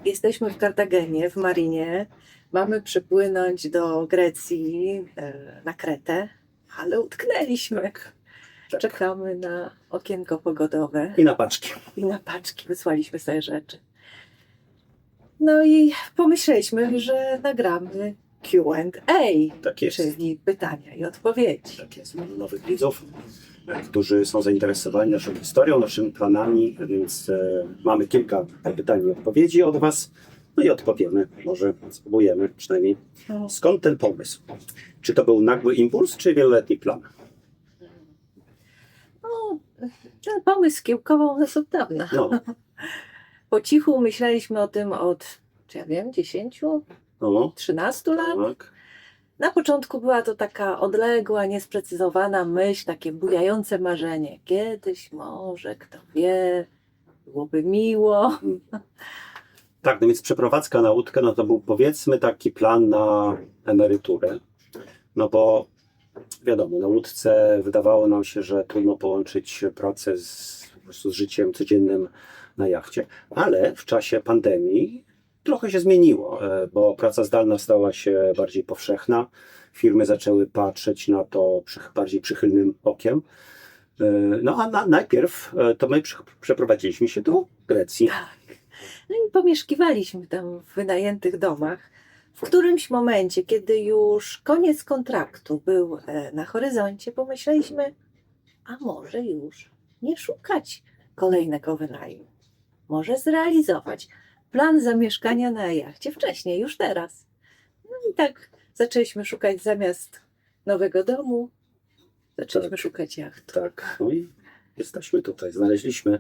Jesteśmy w Kartagenie, w Marinie. Mamy przypłynąć do Grecji, na Kretę, ale utknęliśmy. Czekamy na okienko pogodowe I na paczki. i na paczki. Wysłaliśmy sobie rzeczy. No i pomyśleliśmy, że nagramy Q&A, Tak jest. czyli pytania i odpowiedzi. Tak jest. Mamy nowych widzów, którzy są zainteresowani naszą historią, naszymi planami, więc mamy kilka pytań i odpowiedzi od Was. No i odpowiemy, może spróbujemy przynajmniej. Skąd ten pomysł? Czy to był nagły impuls, czy wieloletni plan? No, ten pomysł kiełkował nas od dawna. No, Po cichu myśleliśmy o tym od, czy ja wiem, 10, no, 13 lat. tak. Na początku była to taka odległa, niesprecyzowana myśl, takie bujające marzenie. Kiedyś może, kto wie, byłoby miło. Tak, no więc przeprowadzka na łódkę, no to był powiedzmy taki plan na emeryturę. No bo wiadomo, na łódce wydawało nam się, że trudno połączyć pracę po prostu z życiem codziennym na jachcie. Ale w czasie pandemii trochę się zmieniło, bo praca zdalna stała się bardziej powszechna. Firmy zaczęły patrzeć na to bardziej przychylnym okiem. No a najpierw to my przeprowadziliśmy się do Grecji. Tak. No i pomieszkiwaliśmy tam w wynajętych domach. W którymś momencie, kiedy już koniec kontraktu był na horyzoncie, pomyśleliśmy, a może już nie szukać kolejnego wynajmu. Może zrealizować plan zamieszkania na jachcie wcześniej, już teraz. No i tak zaczęliśmy szukać zamiast nowego domu, zaczęliśmy Tak. szukać jachtu. Tak, no i jesteśmy tutaj, znaleźliśmy.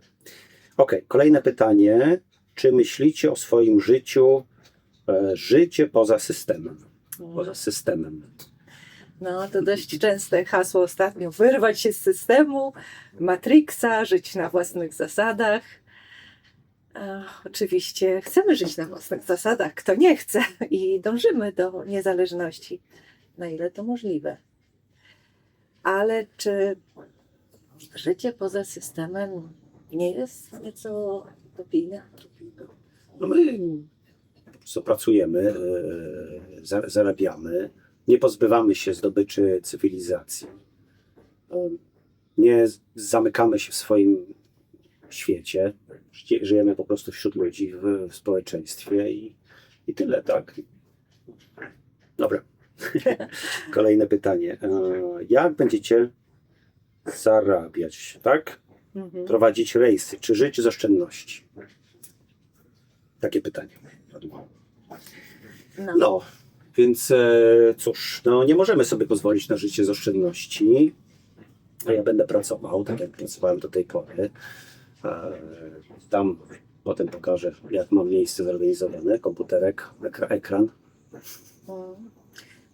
Okej, kolejne pytanie. Czy myślicie o swoim życiu, życie poza systemem? Poza systemem. No, to dość częste hasło ostatnio, wyrwać się z systemu, Matrixa, żyć na własnych zasadach. Oczywiście chcemy żyć na własnych zasadach, kto nie chce i dążymy do niezależności, na ile to możliwe. Ale czy życie poza systemem nie jest nieco utopijne? No my po prostu pracujemy, zarabiamy, nie pozbywamy się zdobyczy cywilizacji. Nie zamykamy się w swoim świecie. Żyjemy po prostu wśród ludzi w społeczeństwie i tyle, tak? Dobra. Kolejne pytanie. Jak będziecie zarabiać, tak? Prowadzić rejsy, czy żyć z oszczędności? Takie pytanie. No, więc cóż, no nie możemy sobie pozwolić na życie z oszczędności. A ja będę pracował, tak jak pracowałem do tej pory. Tam potem pokażę, jak mam miejsce zorganizowane, komputerek, ekran.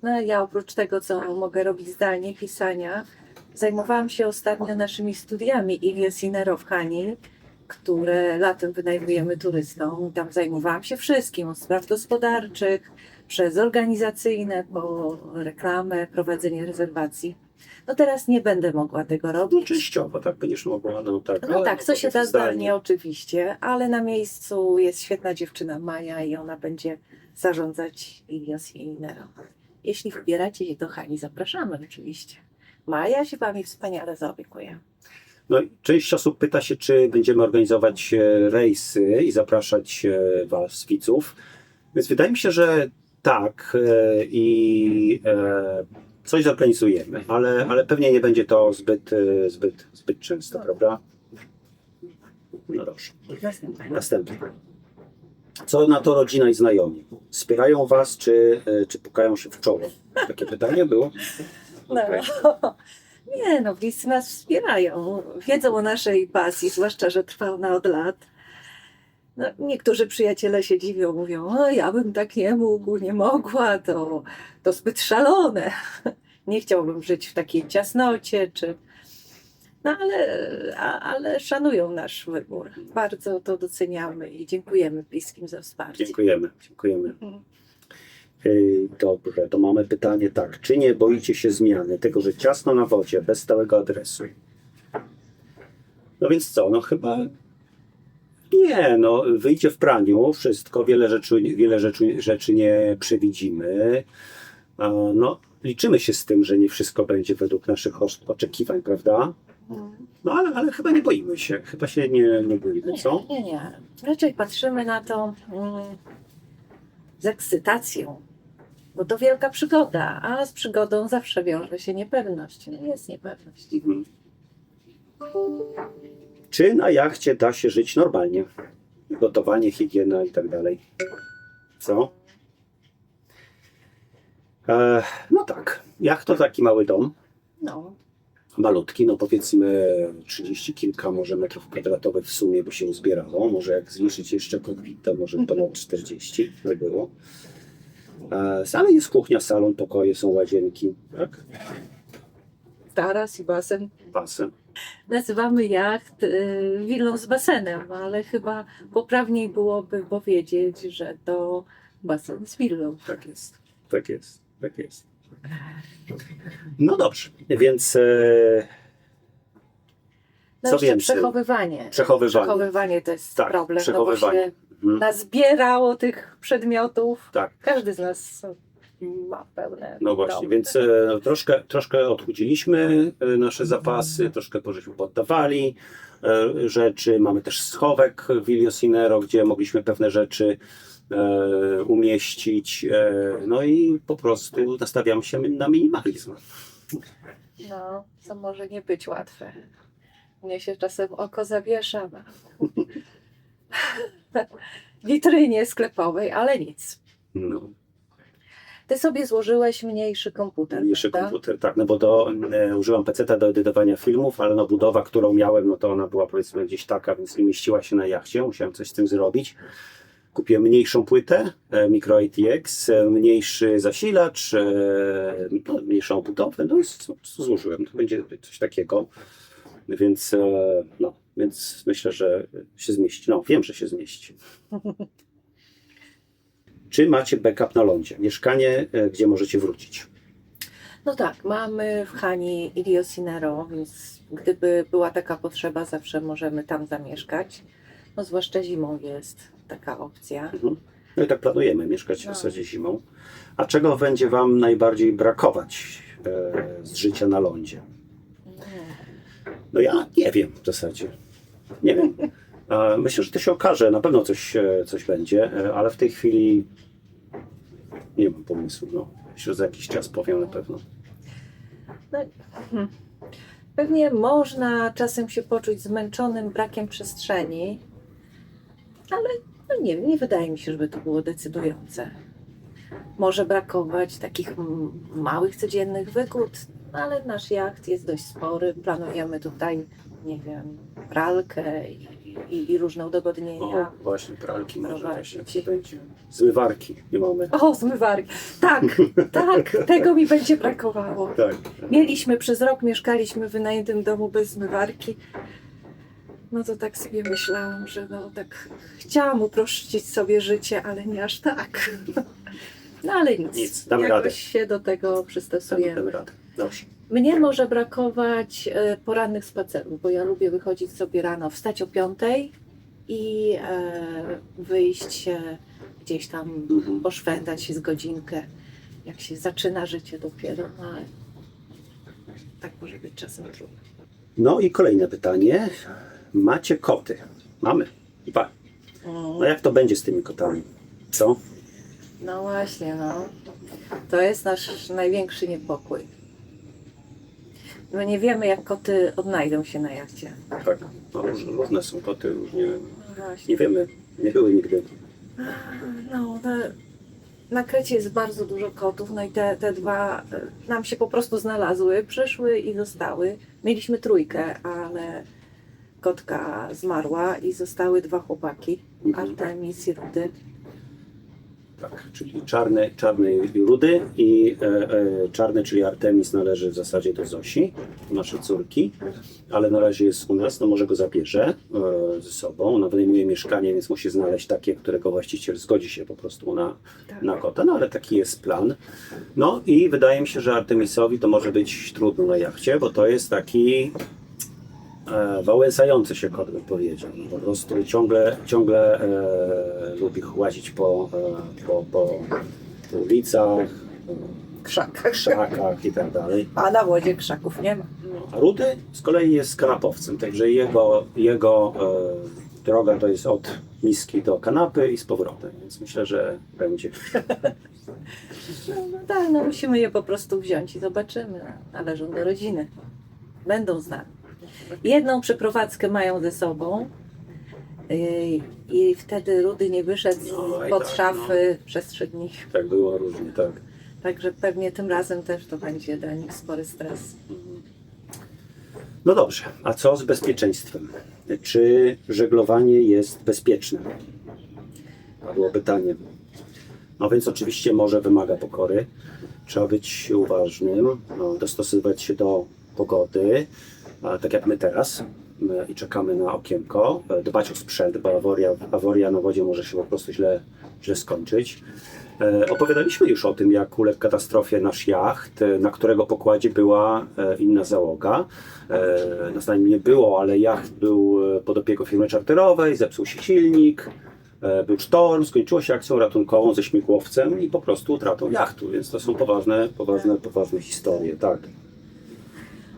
No ja oprócz tego, co mogę robić zdalnie, pisania, zajmowałam się ostatnio naszymi studiami Ilias Inero w Hani, które latem wynajmujemy turystom. Tam zajmowałam się wszystkim, od spraw gospodarczych, przez organizacyjne, po reklamę, prowadzenie rezerwacji. No teraz nie będę mogła tego No robić. częściowo, tak będziesz mogła, no tak. No tak, co się da zdalnie oczywiście, ale na miejscu jest świetna dziewczyna Maja i ona będzie zarządzać Ilias Inero. Jeśli wybieracie się do Hani, zapraszamy oczywiście. Maja się Wami wspaniale zaopiekuje. No, część osób pyta się, czy będziemy organizować rejsy i zapraszać Was, widzów. Więc wydaje mi się, że tak i coś zorganizujemy, ale pewnie nie będzie to zbyt często, prawda? No dobrze. Następny. Co na to rodzina i znajomi? Wspierają Was, czy pukają się w czoło? Takie pytanie było? No. Okej. Nie no, bliscy nas wspierają. Wiedzą o naszej pasji, zwłaszcza, że trwa ona od lat. No, niektórzy przyjaciele się dziwią, mówią, o ja bym tak nie mógł, nie mogła, to zbyt szalone. Nie chciałbym żyć w takiej ciasnocie, czy... No ale szanują nasz wybór. Bardzo to doceniamy i dziękujemy bliskim za wsparcie. Dziękujemy. Dobrze, to mamy pytanie tak. Czy nie boicie się zmiany, tego, że ciasno na wodzie, bez stałego adresu? No więc co, no chyba Nie, no wyjdzie w praniu wszystko, wiele rzeczy nie przewidzimy. No, liczymy się z tym, że nie wszystko będzie według naszych oczekiwań, prawda? No ale chyba nie boimy się, chyba się nie boimy, co? Nie. Raczej patrzymy na to z ekscytacją, bo to wielka przygoda, a z przygodą zawsze wiąże się niepewność. No jest niepewność. Mhm. Czy na jachcie da się żyć normalnie? Gotowanie, higiena i tak dalej. Co? No tak, jacht to taki mały dom, No, malutki, no powiedzmy 30 kilka może metrów kwadratowych w sumie by się uzbierało. Może jak zliczyć jeszcze kokpit, to może ponad 40 by było. Ale jest kuchnia, salon, pokoje, są łazienki, tak? taras i basen. Basen. Nazywamy jacht willą z basenem, ale chyba poprawniej byłoby powiedzieć, że to basen z willą. Tak jest, tak jest, tak jest. No dobrze, więc No co jeszcze więcej? przechowywanie. Przechowywanie. Przechowywanie to jest Tak, problem, przechowywanie. no bo się Mhm. nazbierało tych przedmiotów. Tak. Każdy z nas ma pełne No właśnie, domy. więc troszkę odchudziliśmy nasze zapasy, troszkę żeśmy poddawali rzeczy. Mamy też schowek w Iliosinero, gdzie mogliśmy pewne rzeczy umieścić. No i po prostu nastawiamy się na minimalizm. No, co może nie być łatwe. Mnie się czasem oko zawiesza na witrynie sklepowej, ale nic. No. Ty sobie złożyłeś mniejszy komputer, Mniejszy prawda? komputer, tak, no bo użyłam PC-ta do edytowania filmów, ale no budowa, którą miałem, no to ona była powiedzmy gdzieś taka, więc nie mieściła się na jachcie, musiałem coś z tym zrobić. Kupiłem mniejszą płytę, micro ATX, mniejszy zasilacz, no, mniejszą budowę, no i złożyłem, to będzie coś takiego, więc, więc myślę, że się zmieści, no wiem, że się zmieści. Czy macie backup na lądzie? Mieszkanie, gdzie możecie wrócić? No tak, mamy w Hani Iliosinero, więc gdyby była taka potrzeba, zawsze możemy tam zamieszkać. No zwłaszcza zimą jest taka opcja. Mhm. No i tak planujemy mieszkać w No. zasadzie zimą. A czego będzie Wam najbardziej brakować z życia na lądzie? No ja nie wiem w zasadzie. Nie wiem. Myślę, że to się okaże. Na pewno coś będzie, ale w tej chwili nie mam pomysłu. No. Myślę, że za jakiś czas powiem na pewno. No, pewnie można czasem się poczuć zmęczonym brakiem przestrzeni, ale no nie wiem, nie wydaje mi się, żeby to było decydujące. Może brakować takich małych, codziennych wygód, no ale nasz jacht jest dość spory. Planujemy tutaj, nie wiem, pralkę i różne udogodnienia. O, właśnie pralki może Prowadzić. właśnie będzie. Zmywarki nie mamy. O, zmywarki. Tak, tak, tego mi będzie brakowało. Tak. Mieliśmy przez rok, mieszkaliśmy w wynajętym domu bez zmywarki. No to tak sobie myślałam, że no tak chciałam uprościć sobie życie, ale nie aż tak. No ale nic, damy jakoś radę. się do tego przystosujemy. Damy radę. Dobrze. Mnie może brakować porannych spacerów, bo ja lubię wychodzić sobie rano, wstać o 5:00 i wyjść gdzieś tam, poszwendać się z godzinkę, jak się zaczyna życie dopiero, no ale tak może być czasem trudno. No i kolejne pytanie. Macie koty? Mamy. 2. No jak to będzie z tymi kotami? Co? No właśnie, no. To jest nasz największy niepokój. My nie wiemy, jak koty odnajdą się na jachcie. Tak. No, różne są koty, różnie. No właśnie. Nie wiemy. Nie były nigdy. No, na Krecie jest bardzo dużo kotów, no i te dwa nam się po prostu znalazły, przyszły i zostały. Mieliśmy 3, ale kotka zmarła i zostały 2 chłopaki, Artemis i Rudy. Tak, czyli czarny i rudy i czarny, czyli Artemis należy w zasadzie do Zosi, do naszej córki, ale na razie jest u nas, no może go zabierze ze sobą. Ona wynajmuje mieszkanie, więc musi znaleźć takie, którego właściciel zgodzi się po prostu na kota, no ale taki jest plan. No i wydaje mi się, że Artemisowi to może być trudno na jachcie, bo to jest taki wałęsający się kot, bym powiedział. Po prostu ciągle lubi łazić po ulicach, Krzakach. krzakach i tak dalej. A na wodzie krzaków nie ma. A Rudy z kolei jest kanapowcem, także jego droga to jest od miski do kanapy i z powrotem, więc myślę, że będzie. No tak, no musimy je po prostu wziąć i zobaczymy. Należą do rodziny. Będą z nami. Jedną przeprowadzkę mają ze sobą i wtedy Rudy nie wyszedł No i pod tak, szafy przez 3 dni. Tak było różnie, tak. Także pewnie tym razem też to będzie dla nich spory stres. No dobrze, a co z bezpieczeństwem? Czy żeglowanie jest bezpieczne? Padło pytanie. No więc oczywiście morze wymaga pokory. Trzeba być uważnym, dostosowywać się do pogody, tak jak my teraz i czekamy na okienko, dbać o sprzęt, bo awaria na wodzie może się po prostu źle skończyć. Opowiadaliśmy już o tym, jak uległ katastrofie nasz jacht, na którego pokładzie była inna załoga. Nas na nim nie było, ale jacht był pod opieką firmy czarterowej, zepsuł się silnik, był sztorm, skończyło się akcją ratunkową ze śmigłowcem i po prostu utratą jachtu, więc to są poważne historie, tak.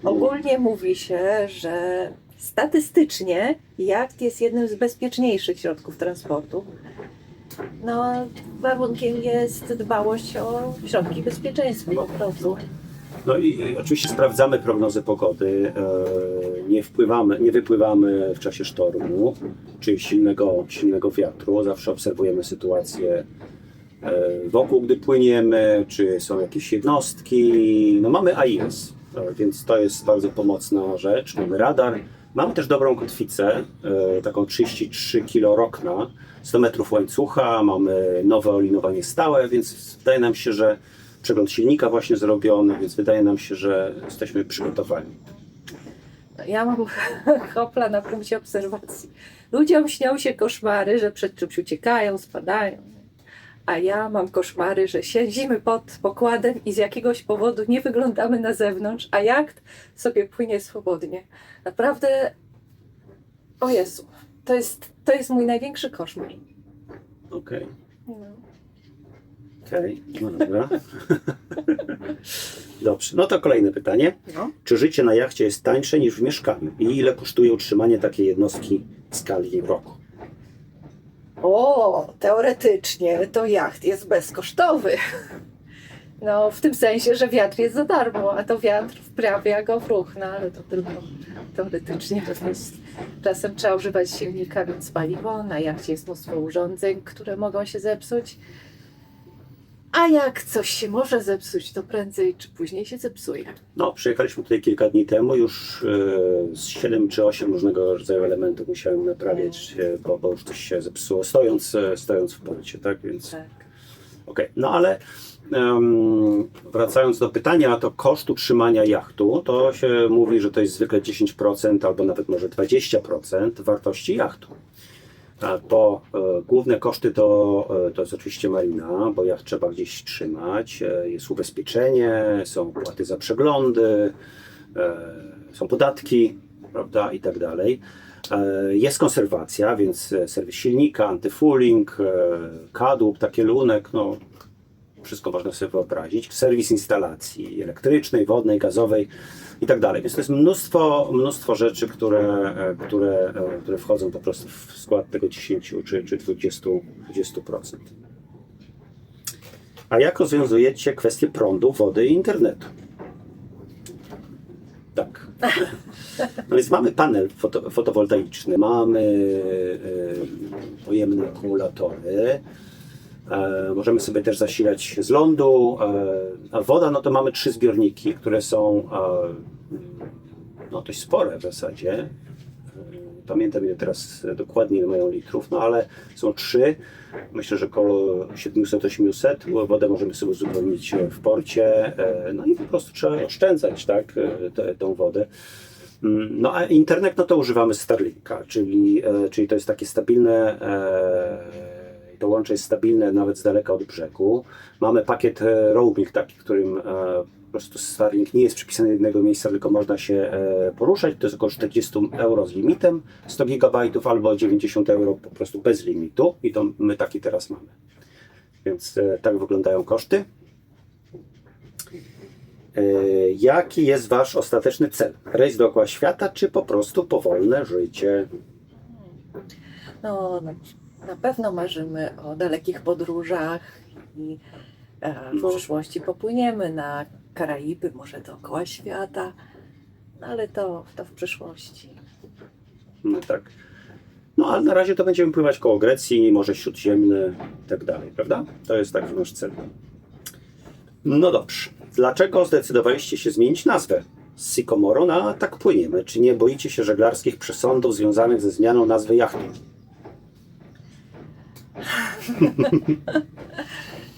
Ogólnie mówi się, że statystycznie jacht jest jednym z bezpieczniejszych środków transportu. No, warunkiem jest dbałość o środki bezpieczeństwa po prostu. No i oczywiście sprawdzamy prognozy pogody, nie wypływamy w czasie sztormu czy silnego wiatru, zawsze obserwujemy sytuację wokół, gdy płyniemy, czy są jakieś jednostki. No mamy AIS, więc to jest bardzo pomocna rzecz, mamy radar. Mamy też dobrą kotwicę, taką 33 kg Rockna, 100 metrów łańcucha, mamy nowe olinowanie stałe, więc wydaje nam się, że przegląd silnika właśnie zrobiony, więc wydaje nam się, że jesteśmy przygotowani. Ja mam hopla na punkcie obserwacji. Ludziom śnią się koszmary, że przed czymś uciekają, spadają. A ja mam koszmary, że siedzimy pod pokładem i z jakiegoś powodu nie wyglądamy na zewnątrz, a jacht sobie płynie swobodnie. Naprawdę, o Jezu, to jest mój największy koszmar. Okej, No. no dobra. Dobrze, no to kolejne pytanie. No. Czy życie na jachcie jest tańsze niż w mieszkaniu? I ile kosztuje utrzymanie takiej jednostki w skali roku? O, teoretycznie to jacht jest bezkosztowy. No, w tym sensie, że wiatr jest za darmo, a to wiatr wprawia go w ruch, no ale to tylko teoretycznie. Czasem trzeba używać silnika, więc paliwo. Na jachcie jest mnóstwo urządzeń, które mogą się zepsuć. A jak coś się może zepsuć, to prędzej czy później się zepsuje. No, przyjechaliśmy tutaj kilka dni temu, już z 7 czy 8 różnego rodzaju elementów musiałem naprawiać, bo już coś się zepsuło, stojąc w porcie, tak? Więc Tak. okej. No ale wracając do pytania, to koszt utrzymania jachtu, to się mówi, że to jest zwykle 10% albo nawet może 20% wartości jachtu. Bo główne koszty to jest oczywiście marina, bo jacht trzeba gdzieś trzymać, jest ubezpieczenie, są płaty za przeglądy, są podatki, prawda, i tak dalej. Jest konserwacja, więc serwis silnika, antyfouling, kadłub, takielunek, no wszystko można sobie wyobrazić. Serwis instalacji elektrycznej, wodnej, gazowej i tak dalej. Więc to jest mnóstwo rzeczy, które wchodzą po prostu w skład tego 10 czy 20%. A jak rozwiązujecie kwestię prądu, wody i internetu? Tak. No więc mamy panel fotowoltaiczny, mamy pojemne akumulatory, możemy sobie też zasilać z lądu, a woda, no to mamy 3 zbiorniki, które są no, dość spore w zasadzie. Pamiętam ile teraz dokładnie ile mają litrów, no ale są 3. Myślę, że około 700-800. Wodę możemy sobie uzupełnić w porcie. No i po prostu trzeba oszczędzać, tak, tą wodę. No a internet, no to używamy Starlinka, czyli to jest takie stabilne i to łącze jest stabilne nawet z daleka od brzegu. Mamy pakiet roaming taki, którym po prostu Starlink nie jest przypisany do jednego miejsca, tylko można się poruszać. To jest około 40 euro z limitem 100 GB albo 90 euro po prostu bez limitu i to my taki teraz mamy. Więc tak wyglądają koszty. Jaki jest Wasz ostateczny cel? Rejs dookoła świata, czy po prostu powolne życie? No, na pewno marzymy o dalekich podróżach i w przyszłości popłyniemy na Karaiby, może dookoła świata, no, ale to w przyszłości. No tak. No ale na razie to będziemy pływać koło Grecji, Morze Śródziemne i tak dalej, prawda? To jest taki nasz cel. No dobrze. Dlaczego zdecydowaliście się zmienić nazwę z Sycomoro na Tak płyniemy? Czy nie boicie się żeglarskich przesądów związanych ze zmianą nazwy jachtu?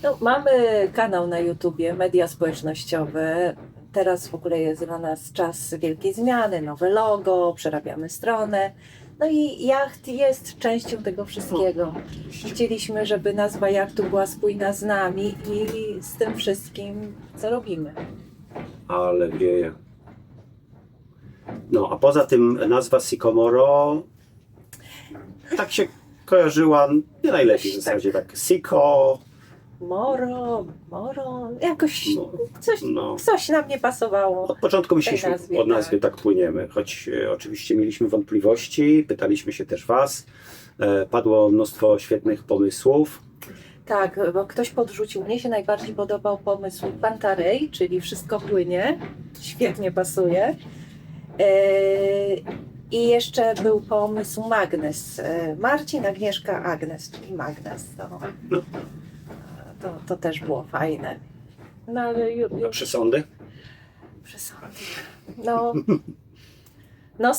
No, mamy kanał na YouTubie, media społecznościowe. Teraz w ogóle jest dla nas czas wielkiej zmiany, nowe logo, przerabiamy stronę. No i jacht jest częścią tego wszystkiego. Chcieliśmy, żeby nazwa jachtu była spójna z nami i z tym wszystkim, co robimy. Ale wieje. No a poza tym nazwa Sycomoro tak się kojarzyła nie najlepiej w zasadzie. Tak Syco, Moro, jakoś no, coś, no. coś nam nie pasowało. Od początku myśleliśmy nazwie, o nazwie tak. Tak płyniemy, choć oczywiście mieliśmy wątpliwości, pytaliśmy się też Was, padło mnóstwo świetnych pomysłów. Tak, bo ktoś podrzucił. Mnie się najbardziej podobał pomysł Pantarej, czyli wszystko płynie. Świetnie pasuje. I jeszcze był pomysł Magnes. Marcin, Agnieszka, Agnes, czyli Magnes. To też było fajne. No ale A przesądy? przesądy. No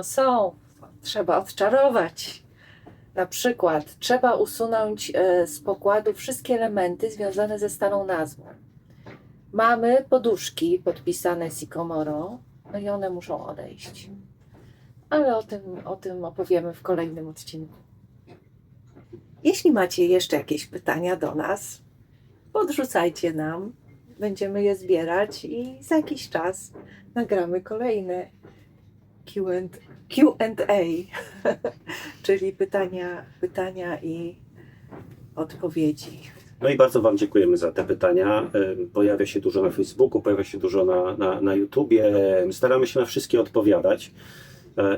są. Trzeba odczarować. Na przykład trzeba usunąć z pokładu wszystkie elementy związane ze starą nazwą. Mamy poduszki podpisane Sycomoro, no i one muszą odejść. Ale o tym opowiemy w kolejnym odcinku. Jeśli macie jeszcze jakieś pytania do nas, podrzucajcie nam. Będziemy je zbierać i za jakiś czas nagramy kolejne Q&A, czyli pytania i odpowiedzi. No i bardzo Wam dziękujemy za te pytania. Pojawia się dużo na Facebooku, pojawia się dużo na YouTubie. Staramy się na wszystkie odpowiadać.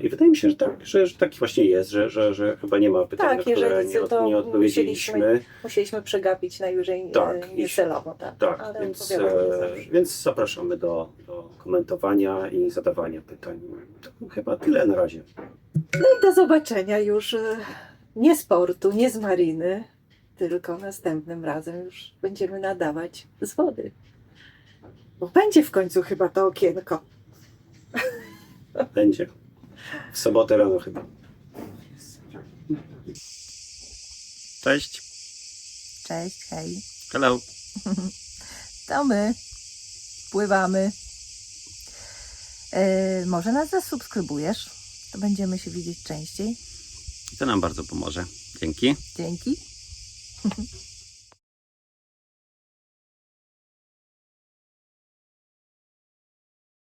I wydaje mi się, że taki właśnie jest, że chyba nie ma pytań, Tak, na które jeżeli to nie odpowiedzieliśmy. Musieliśmy przegapić najwyżej Tak, niecelowo. Tak, Tak, ale więc, więc zapraszamy do komentowania i zadawania pytań. To chyba tyle na razie. No i do zobaczenia już nie z portu, nie z mariny, tylko następnym razem już będziemy nadawać z wody. Bo będzie w końcu chyba to okienko. Będzie. W sobotę rano chyba. Cześć. Cześć, hej. Hello. To my pływamy. Może nas zasubskrybujesz? To będziemy się widzieć częściej. To nam bardzo pomoże. Dzięki. Dzięki.